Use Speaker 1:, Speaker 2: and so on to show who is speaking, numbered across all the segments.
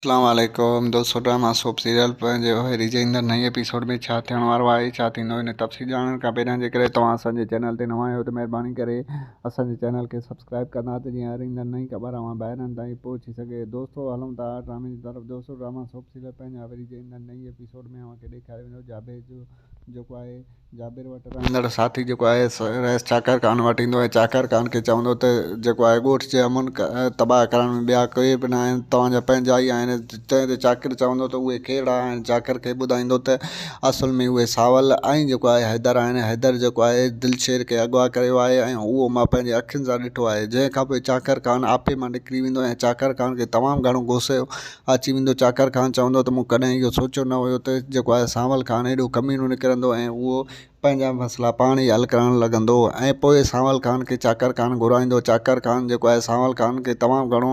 Speaker 1: अस्सलाम वालेकुम दोस्तों। ड्रामा सोप सीरियल पर जो है रिजे ईंदड़ नई एपिसोड में छा थियण वारो आहे, छा थींदो हिन तफ़सील ॼाणण खां पहिरियां जेकॾहिं तव्हां असांजे चैनल ते नवां आहियो त महिरबानी करे असांजे चैनल खे सब्सक्राइब कंदा त जीअं हर ईंदड़ नई ख़बर ॿाहिरनि ताईं पहुची सघे। दोस्तों हलूं था ड्रामे जी तरफ़। दोस्तों ड्रामा सोप सीरियल पंहिंजा रिजे ईंदड़ नई एपिसोड में अव्हांखे ॾेखारियो वेंदो जाबेर जो जेको आहे जाबेर वटि रहंदड़ साथी जेको आहे रहिस चाकर खान वटि ईंदो आहे। चाकर खान खे चवंदो त जेको आहे ॻोठ जे अमुन तबाह करण में ॿिया कोई बि न आहिनि, तव्हांजा पंहिंजा ई आहिनि। तंहिं ते चाकर चवंदो त उहे कहिड़ा आहिनि। चाकर खे ॿुधाईंदो त असुल में उहे सावल ऐं जेको आहे हैदर आहिनि। हैदर जेको आहे दिलशेर खे अगवा कयो आहे ऐं उहो मां पंहिंजे अखियुनि सां ॾिठो आहे। जंहिं खां पोइ चाकर खान आपे मां निकिरी वेंदो ऐं चाकर खान खे तमामु घणो गुस्सो अची वेंदो। चाकर खान चवंदो त मूं कॾहिं इहो सोचियो न हुयो त जेको आहे सांवल खान एॾो कमीनो निकिरंदो ऐं उहो पंहिंजा मसइला पाण ई हल करणु लॻंदो। ऐं पोइ सांवल खान खे चाकर खान घुराईंदो। चाकर खान जेको आहे सांवल खान खे तमामु घणो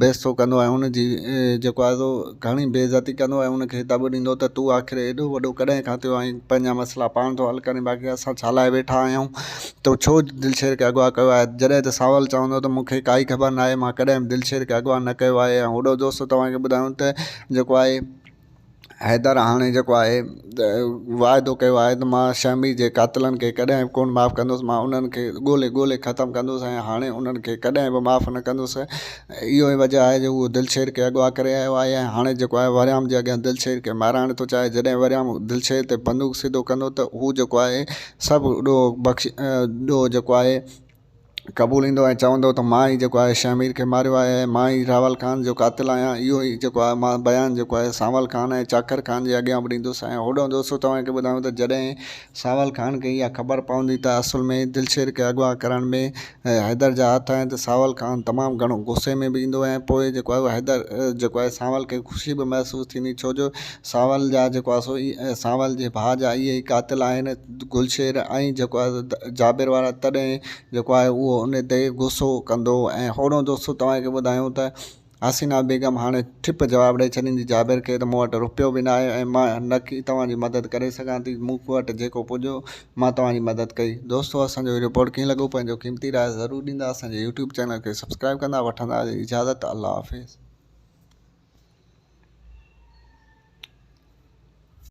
Speaker 1: बेइज़्ज़तो कंदो ऐं उनजी जेको आहे सो घणी बेइज़्ज़ती कंदो ऐं उनखे दॿ ॾींदो त तूं आख़िर एॾो वॾो कॾहिं खां थियो आहीं, पंहिंजा मसइला पाण थो हल करे, बाक़ी असां छा लाइ वेठा आहियूं, तो छो दिलशेर खे अगवा कयो आहे। जॾहिं त सांवल चवंदो त मूंखे काई ख़बर न आहे, मां कॾहिं बि दिलशेर खे अगवा न कयो आहे। ऐं होॾो दोस्तों तव्हांखे ॿुधायूं त जेको आहे हैदर हाणे जेको आहे वाइदो कयो आहे त मां शमी जे क़ातिलनि खे कॾहिं बि कोन माफ़ु कंदुसि, मां उन्हनि खे ॻोल्हे ख़तमु कंदुसि ऐं हाणे उन्हनि खे कॾहिं बि माफ़ु न कंदुसि। इहो ई वजह आहे जो उहो दिलशेर खे अगवा करे आयो आहे। ऐं हाणे जेको आहे वरियाम जे अॻियां दिलशेर खे माराइण थो चाहे। जॾहिं वरियाम दिलशेर ते बंदूक सिधो कंदो त हू जेको आहे सभु ॾोह जेको आहे क़बूल ईंदो ऐं चवंदो त मां ई जेको आहे शमीर खे मारियो आहे ऐं मां ई रावल खान जो क़ातिल आहियां। इहो ई जेको आहे मां बयानु जेको आहे सांवल खान ऐं चाकर खान जे अॻियां बि ॾींदुसि। ऐं होॾो दोस्तों तव्हांखे ॿुधायूं त जॾहिं सांवल खान खे इहा ख़बर पवंदी त असुल में दिलशेर खे अगवा करण में हैदर जा हथ आहिनि त सांवल खान तमामु घणो गुस्से में बि ईंदो। ऐं पोइ जेको आहे हैदर जेको आहे सांवल खे ख़ुशी बि महसूसु थींदी, छो जो सांवल जा जेको आहे सो सांवल जे भाउ जा इहे ई क़ातिल आहिनि गुलशेर ऐं जेको आहे जाबिर वारा। तॾहिं जेको आहे उहो उन ते गुस्सो कंदो। ऐं होॾो दोस्तों तव्हांखे ॿुधायूं त हसीना बेगम हाणे ठिप जवाबु ॾेई छॾींदी जाबिर खे त मूं वटि रुपयो बि न आहे ऐं मां न की तव्हांजी मदद करे सघां थी, मूं वटि जेको पुॼो मां तव्हांजी मदद कई। दोस्तों असांजो रिपोर्ट कीअं लॻो पंहिंजो क़ीमती राय ज़रूरु ॾींदा। असांजे यूट्यूब चैनल खे सब्सक्राइब कंदा। वठंदा इजाज़त। अल्लाह हाफ़िज़।